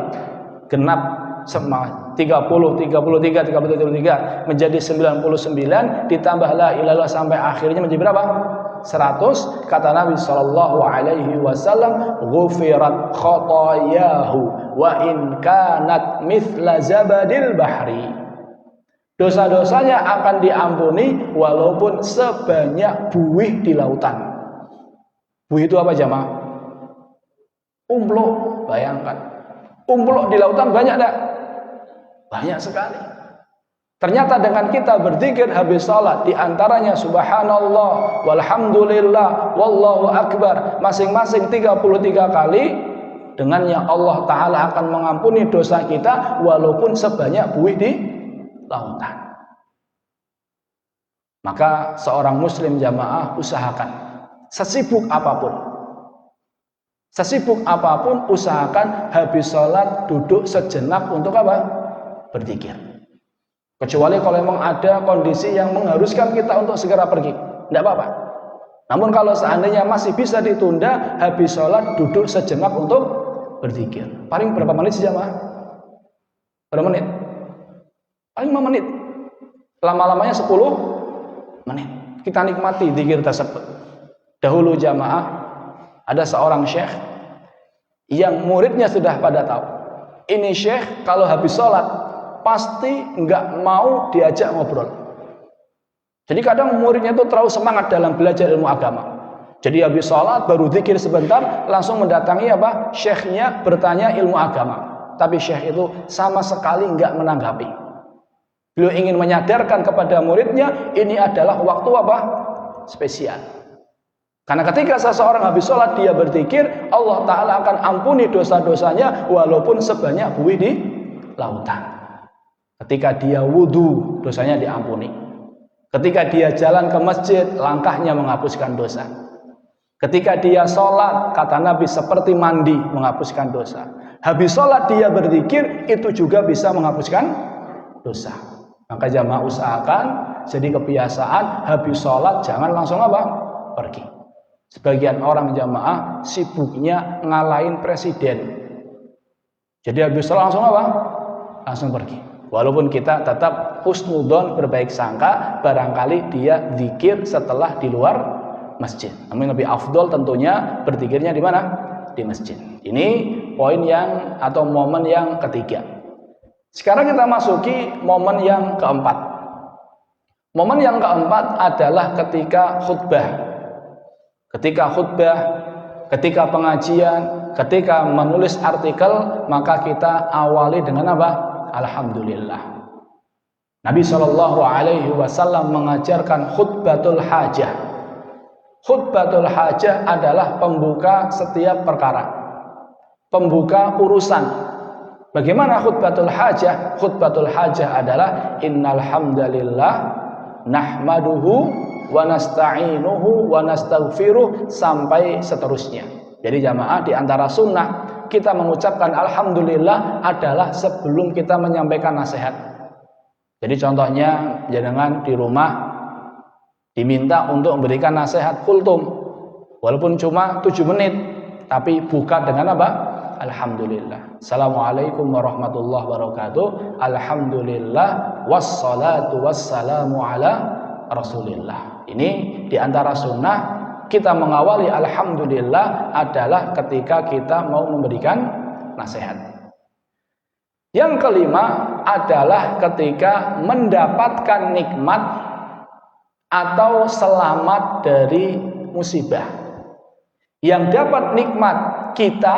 Genap semua 33 menjadi 99, ditambah la ilallah sampai akhirnya menjadi berapa? 100. Kata Nabi sallallahu alaihi wasallam, ghufirat khotayahu wa in kanat mithla zabadil bahri. Dosa-dosanya akan diampuni walaupun sebanyak buih di lautan. Buih itu apa jamaah? Umpluk, bayangkan. Umpluk di lautan banyak tak? Banyak sekali. Ternyata dengan kita berzikir habis salat, di antaranya subhanallah walhamdulillah wallahu akbar masing-masing 33 kali, dengannya Allah taala akan mengampuni dosa kita walaupun sebanyak buih di lautan. Maka seorang muslim jamaah usahakan sesibuk apapun, Sesibuk apapun usahakan habis sholat duduk sejenak untuk apa? Berzikir. Kecuali kalau memang ada kondisi yang mengharuskan kita untuk segera pergi, tidak apa-apa. Namun kalau seandainya masih bisa ditunda, habis sholat duduk sejenak untuk berzikir. Paling berapa menit sih jamaah? Berapa menit? Paling 5 menit. Lama-lamanya 10 menit. Kita nikmati zikir tersebut. Dahulu jamaah, ada seorang syekh yang muridnya sudah pada tahu. Ini syekh kalau habis sholat pasti nggak mau diajak ngobrol. Jadi kadang muridnya itu terlalu semangat dalam belajar ilmu agama. Jadi habis sholat baru zikir sebentar langsung mendatangi apa? Syekhnya bertanya ilmu agama. Tapi syekh itu sama sekali nggak menanggapi. Beliau ingin menyadarkan kepada muridnya ini adalah waktu apa? Spesial. Karena ketika seseorang habis sholat dia berzikir, Allah Ta'ala akan ampuni dosa-dosanya walaupun sebanyak buih di lautan. Ketika dia wudhu, dosanya diampuni. Ketika dia jalan ke masjid, langkahnya menghapuskan dosa. Ketika dia sholat, kata Nabi seperti mandi, menghapuskan dosa. Habis sholat dia berzikir, itu juga bisa menghapuskan dosa. Maka jamaah usahakan, jadi kebiasaan, habis sholat jangan langsung apa? Pergi. Sebagian orang jamaah sibuknya ngalahin presiden. Jadi habis sholat langsung apa? Langsung pergi. Walaupun kita tetap husnudon, berbaik sangka, barangkali dia zikir setelah di luar masjid. Namun lebih afdol tentunya berzikirnya di mana? Di masjid. Ini poin yang atau momen yang ketiga. Sekarang kita masuki momen yang keempat. Momen yang keempat adalah ketika khutbah. Ketika khutbah, ketika pengajian, ketika menulis artikel, maka kita awali dengan apa? Alhamdulillah. Nabi SAW mengajarkan khutbatul hajah. Khutbatul hajah adalah pembuka setiap perkara, pembuka urusan. Bagaimana khutbatul hajah? Khutbatul hajah adalah innal hamdalillah nahmaduhu wa nasta'inuhu wa nastaghfiruh sampai seterusnya. Jadi jamaah di antara sunnah kita mengucapkan alhamdulillah adalah sebelum kita menyampaikan nasihat. Jadi contohnya jangan di rumah diminta untuk memberikan nasihat kultum walaupun cuma 7 menit tapi buka dengan apa? Alhamdulillah. Assalamualaikum warahmatullahi wabarakatuh. Alhamdulillah wassalatu wassalamu ala Rasulillah. Ini diantara sunnah kita mengawali alhamdulillah adalah ketika kita mau memberikan nasihat. Yang kelima adalah ketika mendapatkan nikmat atau selamat dari musibah. Yang dapat nikmat kita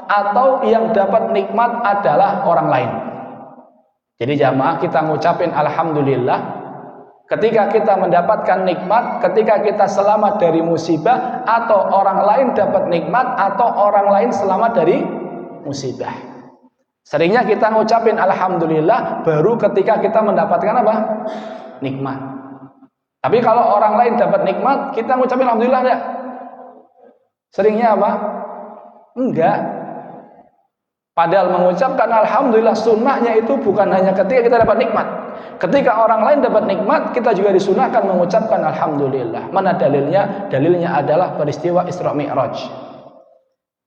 atau yang dapat nikmat adalah orang lain. Jadi jamaah kita ngucapin alhamdulillah ketika kita mendapatkan nikmat, ketika kita selamat dari musibah, atau orang lain dapat nikmat, atau orang lain selamat dari musibah. Seringnya kita ngucapin alhamdulillah baru ketika kita mendapatkan apa? Nikmat. Tapi kalau orang lain dapat nikmat, kita ngucapin alhamdulillah enggak? Seringnya apa? Enggak. Padahal mengucapkan alhamdulillah sunnahnya itu bukan hanya ketika kita dapat nikmat. Ketika orang lain dapat nikmat, kita juga disunahkan mengucapkan alhamdulillah. Mana dalilnya? Dalilnya adalah peristiwa Isra Mi'raj.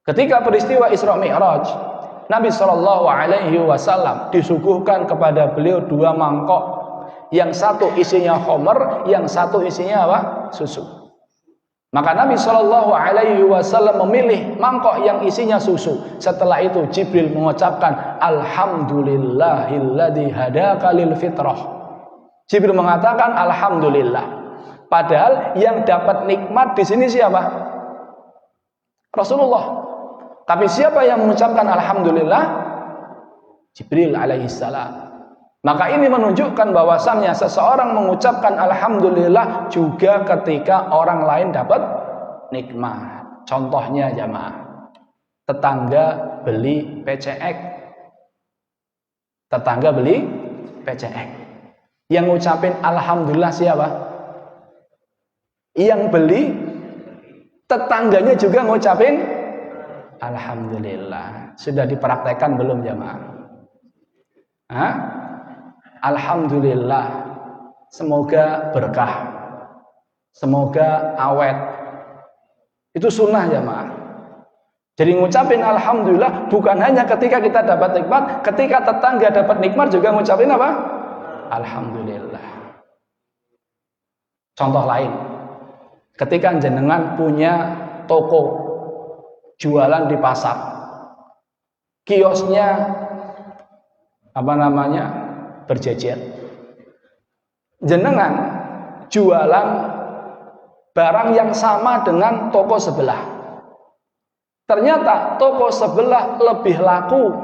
Ketika peristiwa Isra Mi'raj, Nabi SAW disuguhkan kepada beliau 2 mangkok. Yang satu isinya khamr, yang satu isinya apa? Susu. Maka Nabi SAW memilih mangkok yang isinya susu. Setelah itu Jibril mengucapkan alhamdulillahilladzi hadaka lil fitrah. Jibril mengatakan alhamdulillah. Padahal yang dapat nikmat di sini siapa? Rasulullah. Tapi siapa yang mengucapkan alhamdulillah? Jibril alaihissalam. Maka ini menunjukkan bahwasannya seseorang mengucapkan alhamdulillah juga ketika orang lain dapat nikmat. Contohnya jamaah, tetangga beli PCX. Tetangga beli PCX. Yang ngucapin alhamdulillah siapa? Yang beli tetangganya juga ngucapin Alhamdulillah. Sudah dipraktekkan belum jamaah? Hah? Alhamdulillah. Semoga berkah. Semoga awet. Itu sunnah jamaah. Jadi ngucapin alhamdulillah bukan hanya ketika kita dapat nikmat, ketika tetangga dapat nikmat juga ngucapin apa? Alhamdulillah. Contoh lain, ketika jenengan punya toko jualan di pasar, kiosnya berjejer, jenengan jualan barang yang sama dengan toko sebelah. Ternyata toko sebelah lebih laku.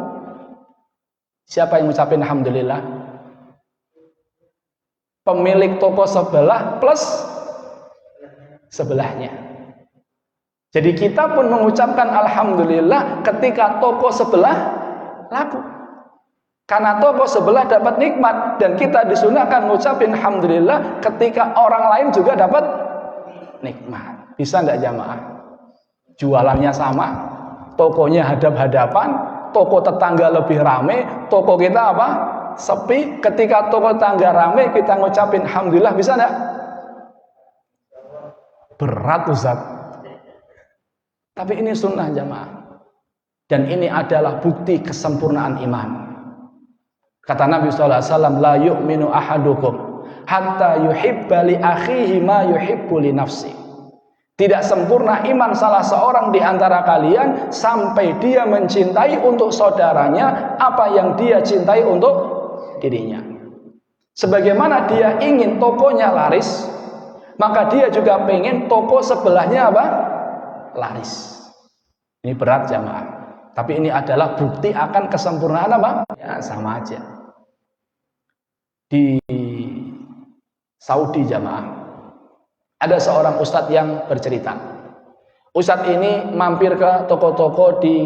Siapa yang ngucapin alhamdulillah? Pemilik toko sebelah plus sebelahnya. Jadi kita pun mengucapkan alhamdulillah ketika toko sebelah laku. Karena toko sebelah dapat nikmat, dan kita disunahkan mengucapin alhamdulillah ketika orang lain juga dapat nikmat. Bisa nggak jamaah? Jualannya sama, tokonya hadap-hadapan, toko tetangga lebih rame, toko kita apa? Sepi. Ketika toko tetangga rame, kita ngucapin alhamdulillah, bisa enggak? Berat Ustaz. Tapi ini sunnah jamaah. Dan ini adalah bukti kesempurnaan iman. Kata Nabi SAW, la yu'minu ahadukum hatta yuhibba li akhihi ma yuhibbu li nafsi. Tidak sempurna iman salah seorang di antara kalian sampai dia mencintai untuk saudaranya apa yang dia cintai untuk dirinya. Sebagaimana dia ingin tokonya laris, maka dia juga pengen toko sebelahnya apa? Laris. Ini berat jamaah. Tapi ini adalah bukti akan kesempurnaan apa? Ya, sama aja. Di Saudi jamaah, ada seorang ustadz yang bercerita. Ustadz ini mampir ke toko-toko di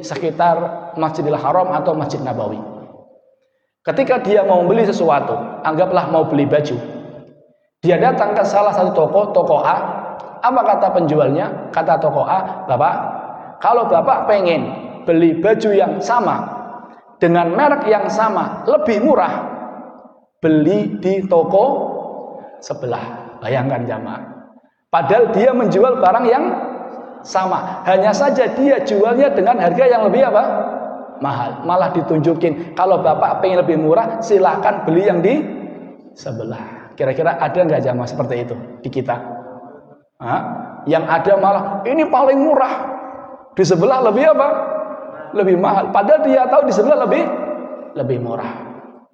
sekitar Masjidil Haram atau Masjid Nabawi. Ketika dia mau beli sesuatu, anggaplah mau beli baju, dia datang ke salah satu toko A. Apa kata penjualnya? Kata toko A, Bapak, kalau Bapak pengen beli baju yang sama dengan merek yang sama lebih murah, beli di toko sebelah. Bayangkan jamaah. Padahal dia menjual barang yang sama, hanya saja dia jualnya dengan harga yang lebih apa? Mahal. Malah ditunjukin, kalau Bapak pengen lebih murah, silahkan beli yang di sebelah. Kira-kira ada nggak jamaah seperti itu di kita? Hah? Yang ada malah ini paling murah, di sebelah lebih apa? Lebih mahal. Padahal dia tahu di sebelah lebih murah.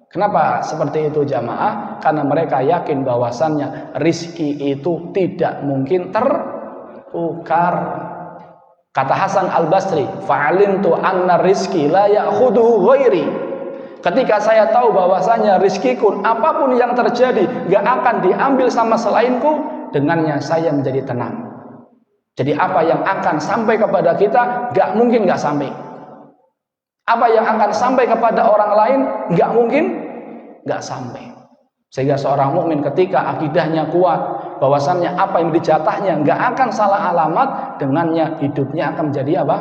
Kenapa seperti itu jamaah? Karena mereka yakin bahwasannya rizki itu tidak mungkin tertukar. Kata Hasan Al-Basri, fa'alimtu anna rizki la ya'khuduhu ghairi. Ketika saya tahu bahwasannya rizkiku apapun yang terjadi gak akan diambil sama selainku, dengannya saya menjadi tenang. Jadi apa yang akan sampai kepada kita gak mungkin gak sampai. Apa yang akan sampai kepada orang lain nggak mungkin nggak sampai. Sehingga seorang mukmin ketika akidahnya kuat, bahwasannya apa yang dijatahnya nggak akan salah alamat, dengannya hidupnya akan menjadi apa?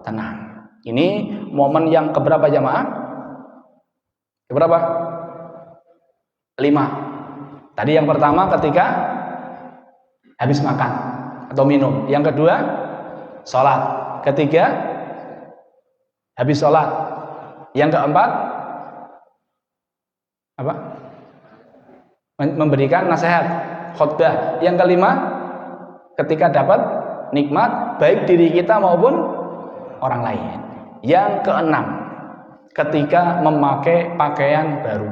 Tenang. Ini momen yang keberapa jamaah? Keberapa? 5. Tadi yang pertama ketika habis makan atau minum. Yang kedua sholat. Ketiga habis sholat. Yang keempat apa? Memberikan nasihat, khutbah. Yang kelima ketika dapat nikmat baik diri kita maupun orang lain. Yang keenam ketika memakai pakaian baru.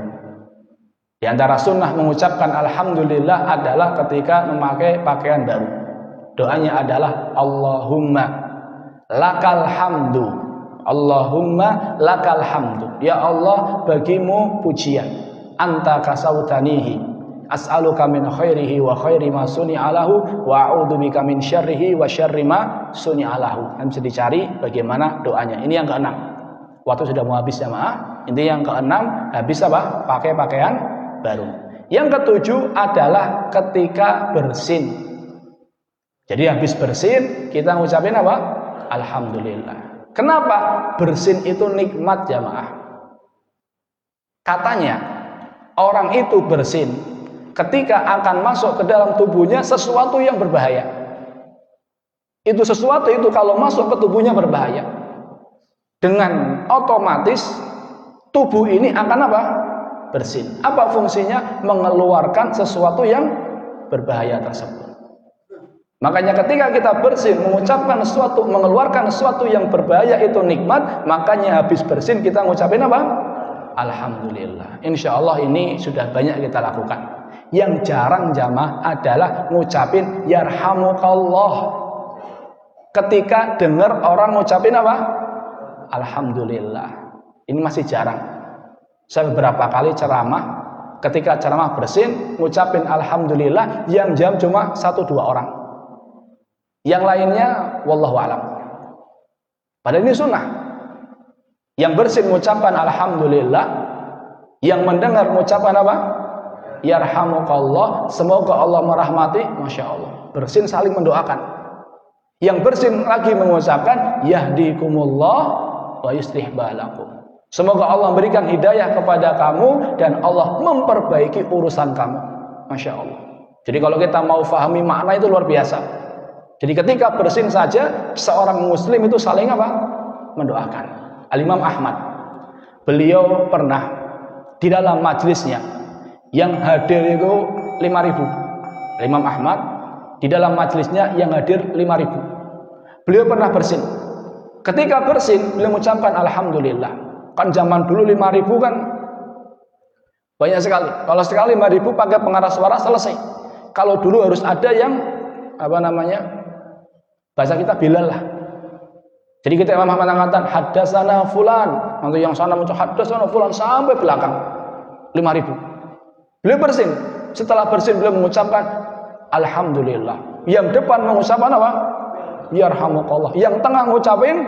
Di antara sunnah mengucapkan alhamdulillah adalah ketika memakai pakaian baru. Doanya adalah Allahumma lakal hamdu. Allahumma lakal hamdu. Ya Allah, bagimu pujian. Anta kasautanihi. As'aluka min khairihi wa khairi ma suni'alahu wa a'udzu bika min syarrihi wa syarri ma suni'alahu. Bisa dicari bagaimana doanya. Ini yang keenam. Waktu sudah mau habis jamaah. Intinya yang keenam habis apa? Pakai pakaian baru. Yang ketujuh adalah ketika bersin. Jadi habis bersin kita ngucapin apa? Alhamdulillah. Kenapa? Bersin itu nikmat jamaah. Katanya orang itu bersin ketika akan masuk ke dalam tubuhnya sesuatu yang berbahaya. Itu sesuatu itu kalau masuk ke tubuhnya berbahaya. Dengan otomatis tubuh ini akan apa? Bersin. Apa fungsinya? Mengeluarkan sesuatu yang berbahaya tersebut. Makanya ketika kita bersin, mengucapkan sesuatu, mengeluarkan sesuatu yang berbahaya itu nikmat. Makanya habis bersin kita ngucapin apa? Alhamdulillah. Insya Allah ini sudah banyak kita lakukan. Yang jarang jamaah adalah ngucapin yarhamukallah. Ketika dengar orang ngucapin apa? Alhamdulillah. Ini masih jarang. Saya beberapa kali ceramah, ketika ceramah bersin, ngucapin alhamdulillah, yang jam cuma 1-2 orang. Yang lainnya wallahu alam. Padahal ini sunnah. Yang bersin mengucapkan alhamdulillah, yang mendengar mengucapkan apa? Yarhamukallah, semoga Allah merahmati, masya Allah. Bersin saling mendoakan. Yang bersin lagi mengucapkan yahdikumullah wa yuslih balakum. Semoga Allah memberikan hidayah kepada kamu dan Allah memperbaiki urusan kamu. Masya Allah. Jadi kalau kita mau fahami makna itu luar biasa. Jadi ketika bersin saja seorang muslim itu saling apa? Mendoakan. Al-Imam Ahmad, beliau pernah di dalam majelisnya yang hadir itu 5.000. Imam Ahmad di dalam majelisnya yang hadir 5.000. Beliau pernah bersin. Ketika bersin beliau mengucapkan alhamdulillah. Kan zaman dulu 5.000 kan banyak sekali. Kalau sekali 5.000 pakai pengeras suara selesai. Kalau dulu harus ada yang apa namanya? Bahasa kita Bilal lah. Jadi kita Imam Ahmad mengatakan haddatsana fulan, nanti yang sana muncul haddatsana fulan sampai belakang 5.000. Beliau bersin. Setelah bersin beliau mengucapkan alhamdulillah. Yang depan mengucapkan apa? Yarhamukallah. Yang tengah ngucapin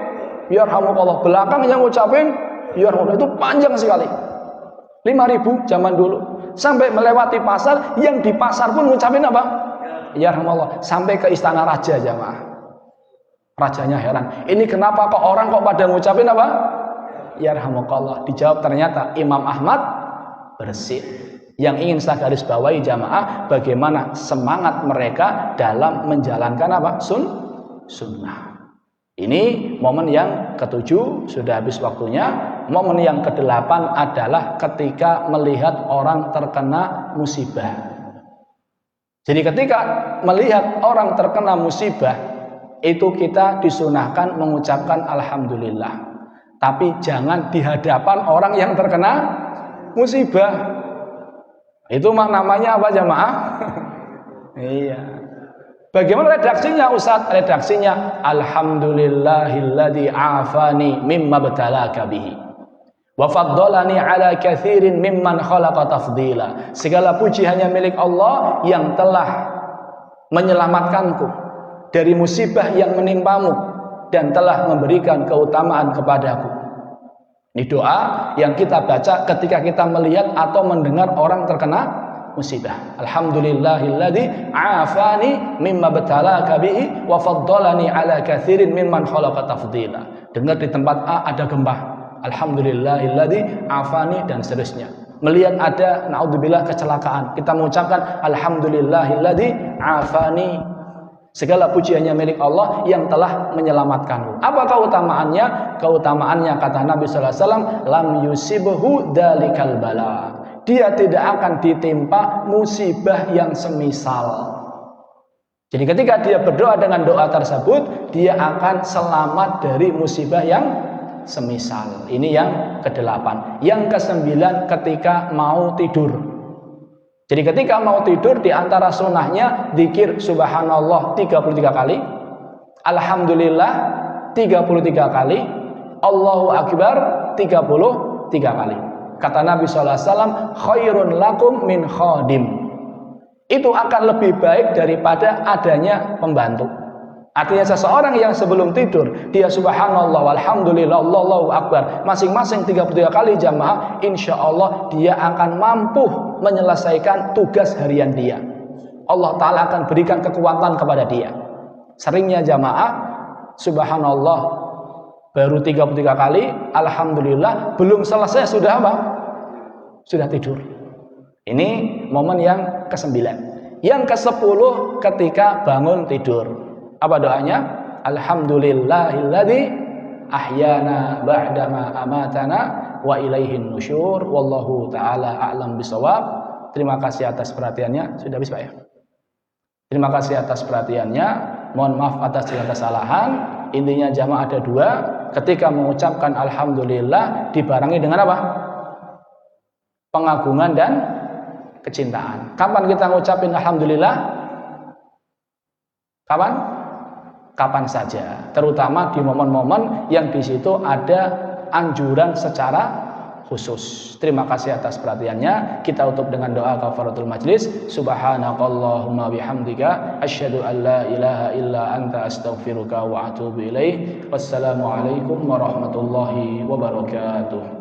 yarhamukallah. Belakang yang ngucapin yarhamukallah. Itu panjang sekali. 5.000 zaman dulu. Sampai melewati pasar, yang di pasar pun ngucapin apa? Yarhamukallah. Sampai ke istana raja jamaah. Rajanya heran, ini kenapa kok orang kok pada ngucapin apa? Yarhamukallah. Dijawab ternyata Imam Ahmad bersin. Yang ingin saya garis bawahi jamaah, bagaimana semangat mereka dalam menjalankan apa? Sunnah. Ini momen yang ke-7, sudah habis waktunya. Momen yang ke-8 adalah ketika melihat orang terkena musibah. Jadi ketika melihat orang terkena musibah, itu kita disunahkan mengucapkan alhamdulillah. Tapi jangan di hadapan orang yang terkena musibah. Itu namanya apa jamaah? Iya. Bagaimana redaksinya Ustaz? Redaksinya alhamdulillahilladzi afani mimma btalaka bihi wa faddalani ala katsirin mimman khalaqa tafdila. Segala puji hanya milik Allah yang telah menyelamatkanku dari musibah yang menimpamu dan telah memberikan keutamaan kepadaku. Ini doa yang kita baca ketika kita melihat atau mendengar orang terkena musibah. Alhamdulillahilladzi afani mimma btalaka bihi wa faddalani ala katsirin mimman khalaqa tafdila. Dengar di tempat A ada gempa. Alhamdulillahilladzi afani dan seterusnya. Melihat ada naudzubillah kecelakaan, kita mengucapkan alhamdulillahilladzi afani. Segala pujiannya milik Allah yang telah menyelamatkanmu. Apa keutamaannya? Keutamaannya kata Nabi sallallahu alaihi wasallam, lam yusibhu dalikal bala. Dia tidak akan ditimpa musibah yang semisal. Jadi ketika dia berdoa dengan doa tersebut, dia akan selamat dari musibah yang semisal. Ini yang ke-8. Yang ke-9 ketika mau tidur. Jadi ketika mau tidur di antara sunnahnya zikir subhanallah 33 kali, alhamdulillah 33 kali, Allahu akbar 33 kali. Kata Nabi sallallahu alaihi wasallam, khairun lakum min khadim. Itu akan lebih baik daripada adanya pembantu. Artinya seseorang yang sebelum tidur dia subhanallah walhamdulillah Allahu akbar masing-masing 33 kali jamaah, insya Allah dia akan mampu menyelesaikan tugas harian dia. Allah Ta'ala akan berikan kekuatan kepada dia. Seringnya jamaah subhanallah baru 33 kali, alhamdulillah belum selesai sudah apa? Sudah tidur. Ini momen yang ke-9. Yang ke-10 ketika bangun tidur. Apa doanya? Alhamdulillahilladzi ahyana ba'dama amatana wa ilaihin nusyur wallahu ta'ala a'lam bisawab. Terima kasih atas perhatiannya. Sudah habis Pak ya? Terima kasih atas perhatiannya. Mohon maaf atas segala kesalahan. Intinya jamaah ada 2. Ketika mengucapkan alhamdulillah dibarengi dengan apa? Pengagungan dan kecintaan. Kapan kita ngucapin alhamdulillah? Kapan? Kapan saja. Terutama di momen-momen yang di situ ada anjuran secara khusus. Terima kasih atas perhatiannya. Kita tutup dengan doa kafaratul majlis. Subhanakallahumma bihamdika asyhadu an la ilaha illa anta astaghfiruka wa atubu ilaik. Wassalamualaikum warahmatullahi wabarakatuh.